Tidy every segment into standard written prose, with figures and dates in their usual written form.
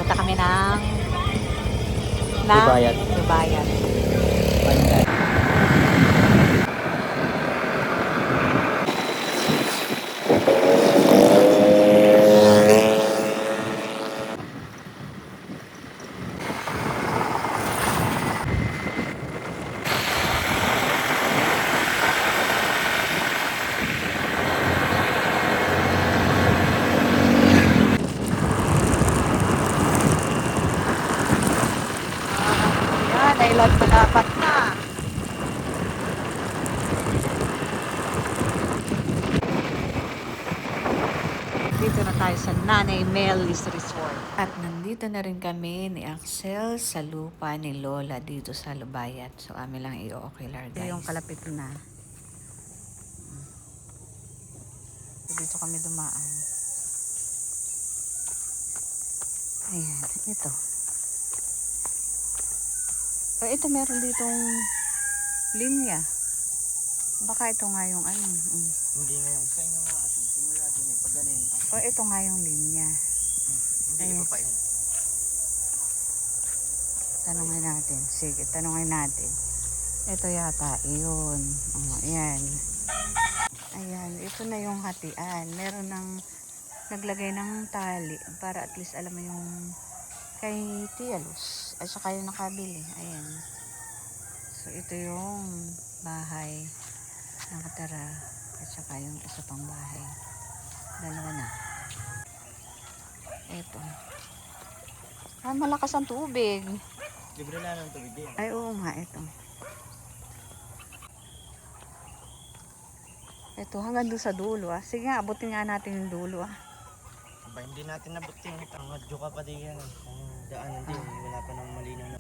Papunta kami ng Lubayat. Lubayat. Pandan. Yan, nailan malapat na. Dito na tayo sa Nanay Mel's Resort. At nandito na rin kami ni Axel sa lupa ni Lola dito sa Lubayat. So amin lang i-ocular guys. Ito yung kalapit na. So, dito kami dumaan. Ayan, ito. O, ito meron ditong linya. Baka ito nga yung ano. Hindi ngayon. Sa inyo nga atin. Simula din eh. Pag ganin. O, ito nga yung linya. Hindi Ayan. ko pa yan. Tanungin natin. Sige, tanungin natin. Ito yata, yun. O, ayan. Ayan, ito na yung hatian. Meron ng naglagay ng tali para at least alam mo yung kay Tia Luz. At saka yung nakabili. Ayan. So, ito yung bahay nakatira. At saka yung isa pang bahay. Dalawa na. Ito. Ah, malakas ang tubig. Libre lang ng tubig yan. Ay, oo nga, ito. Ito, hanggang doon sa dulo, ah. Sige nga, abutin nga natin yung dulo, ah. Aba, hindi natin nabutin. Madyo ka pa din yan. Ang daanan din. Wala pa nang malinaw na.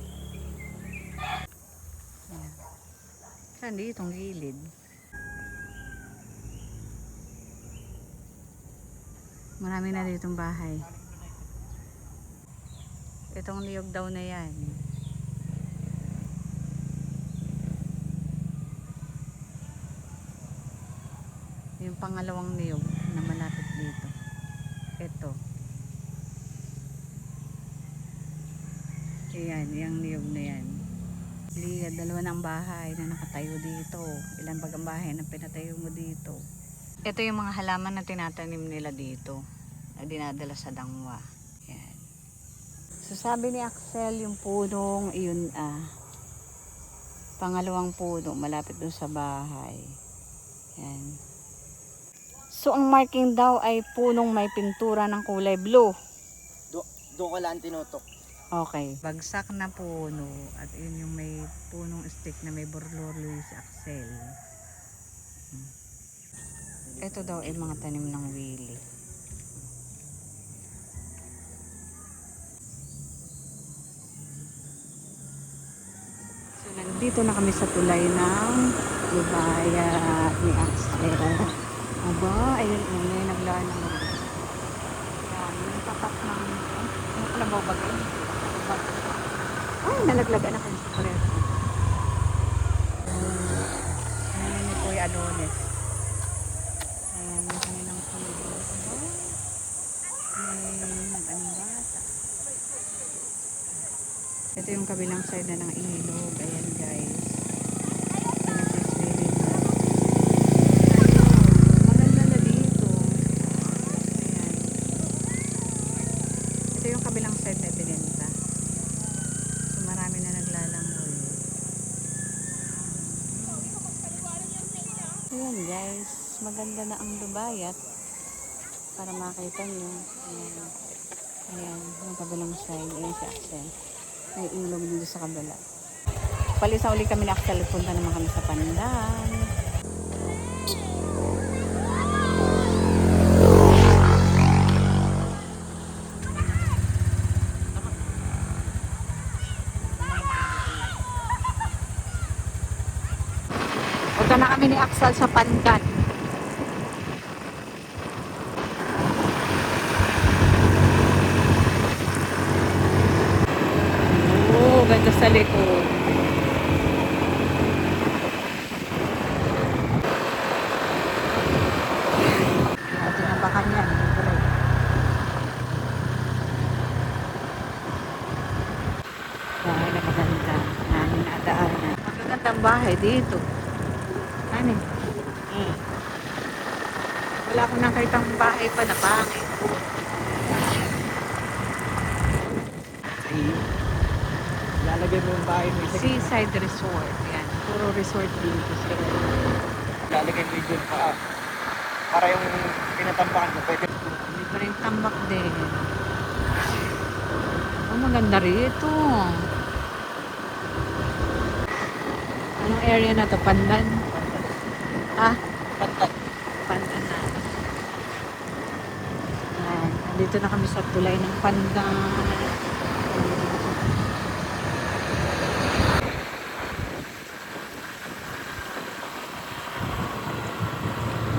Ayan. Saan dito, itong gilid? Marami na ditong bahay. Itong niyog daw na yan. Yung pangalawang niyog na malapit dito. Ito. Ayan, yung niyog na yan. Dalawa ng bahay na nakatayo dito. Ilan bagang bahay na pinatayo mo dito. Ito yung mga halaman na tinatanim nila dito. Na dinadala sa dangwa. Yan. So sabi ni Axel, yung punong iyon pangalawang puno malapit dun sa bahay. Yan. So ang marking daw ay punong may pintura ng kulay blue. Doon ka lang tinutok. Okay. Bagsak na puno at yun yung may punong stick na may borloloy si Axel. Ito daw ay mga tanim ng wili. So nandito na kami sa tulay ng Lubayat ni Axel. Aba, ayun may naglaan ng mga. Yan, yung tapat ng ano pala ba bagay? Ay, nalaglagan ako sa pareho. Ayan ni Kuya Adonis. Ayan, yung kanilang tulo. May anong bata. Ito yung kabilang side na ng ilog. Ayan guys. Maganda na dito. Ayan. Ito yung kabilang side na binenta. So marami na naglalangoy. Ayan guys. Maganda na ang Lubayat. Para makita nyo. Ayan. Ayan. Yung kabilang side. Ayan si Axel. May ilog dito sa kabila. Palis na uli kami ni Axel. Punta naman kami sa Pandan. Punta na kami ni Axel sa Pandan. Oh, ganda sa likod. Tinabakan yan. ng bahay dito. Ano? Hmm. Wala akong nakitang bahay pa na pangit. Sa iyo. Lalagay mo yung bahay mo sa gitna. Seaside Resort. Yan. Puro resort dito. So, Lalagay mo yung dun pa. Para yung tinatambakan mo pwede. hindi pa rin tambak din. Oh, maganda rito. Anong area na to? Pandan? Ah, Pantat. Pandan na. Yan. Dito na kami sa tulay ng Pandan.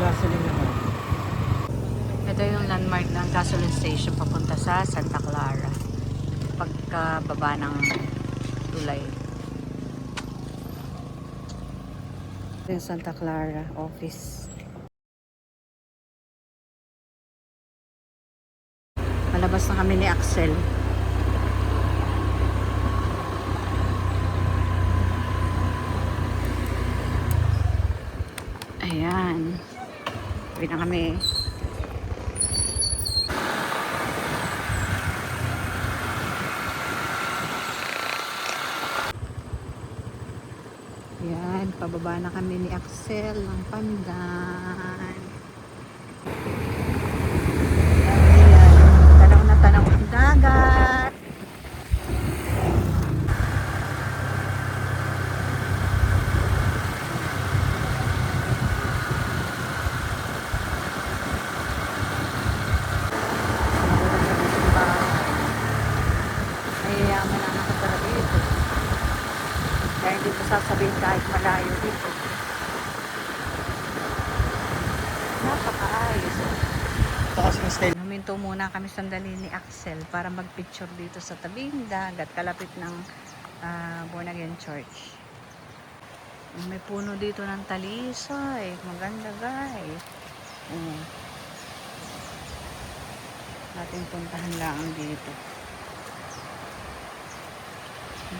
Gasoline naman. Ito yung landmark ng gasoline station papunta sa Santa Clara. Pagkababa ng tulay. Ito yung Santa Clara office. Malabas na kami ni Axel. Ayan. Uwi na kami. Ayan. Pababa na kami ni Axel ng Pandan. Ayan. Tanaw na tanaw ang dagat. Mayayaman ang nakatara dito. Kaya hindi ko sasabihin kahit malayo dito. Napakaayos. Ito kasi yung style. Huminto muna kami sandali ni Axel para magpicture dito sa tabing dagat kalapit ng Born Again Church. May puno dito ng talisay. Maganda guys. Ating puntahan lang dito.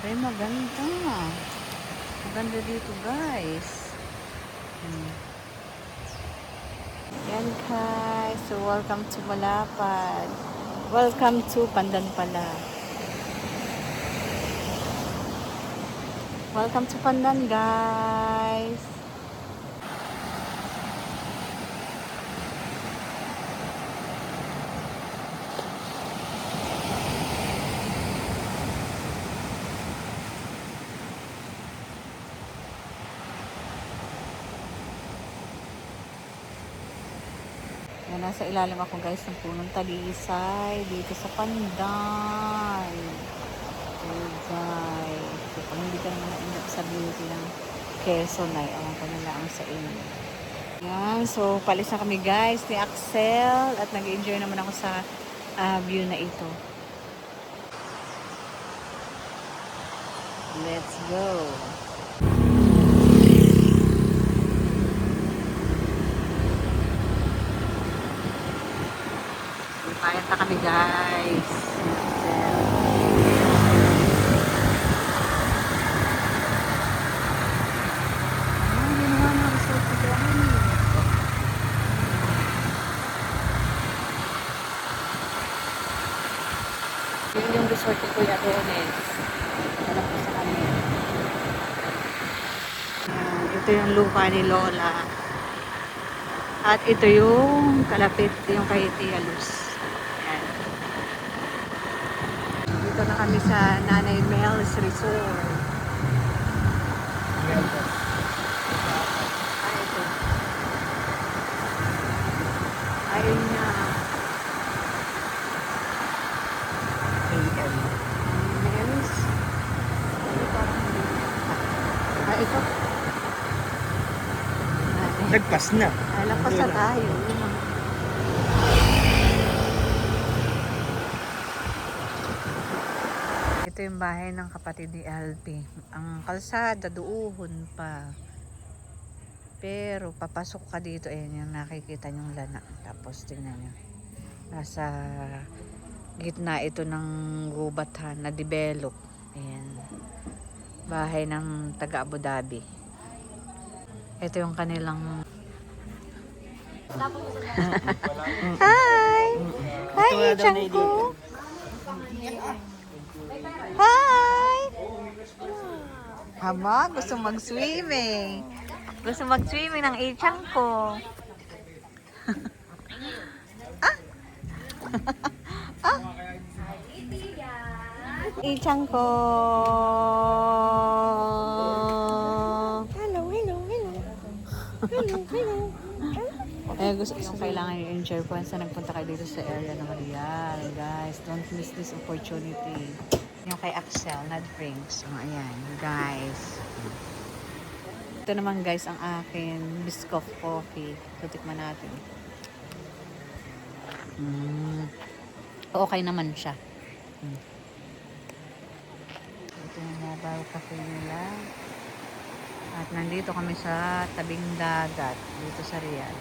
Ay, maganda. Maganda dito guys. Yan guys. So welcome to Malapad. Welcome to Pandan pala. Welcome to Pandan guys. Yan, nasa ilalim ako guys ng punong talisay dito sa Pandan. Oh guys. So, kung hindi ka naman na-inap sa beauty ng Quezon ay awan ko na lang sa inyo. Yan. So, palis na kami guys ni Axel at nag-enjoy naman ako sa view na ito. Let's go. Payat na kami guys. Yun yung resort ni Kuya Dennis. Alam ko sa kanya. Ito yung lupa ni Lola. At ito yung kalapit yung kay Tia Luz. Ayan. Dito na kami sa Nanay Mel's Resort. Ay, ito. Ayun na. Mel's. Ah, ito. Nagpas na. Ay, lapas na tayo. Ito yung bahay ng kapatid ni Alpi. Ang kalsada doon pa. Pero papasok ka dito, ayan yung nakikita nyong lana. Tapos tingnan nyo. Nasa gitna ito ng gubat ha, na develop. Ayan. Bahay ng taga Abu Dhabi. Ito yung kanilang... Hi! Hi, Ichan ko! Hi! Haba, gusto mag-swimming. Gusto mag-swimming ng Ichan ko. Ichan ko. Hello, hello, hello. Hello, hello. Gusto yung kailangan i-enjoy po sa nagpunta kayo dito sa area ng Riyadh. Guys, don't miss this opportunity. Yung kay Axel, na drinks. Ayan, guys. Ito naman guys, ang akin Biscoff coffee. Tutikman natin. Okay naman siya. Ito yung mobile cafe nila. At nandito kami sa tabing dagat dito sa Riyadh.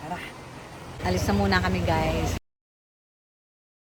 Tara. Alis na muna kami guys.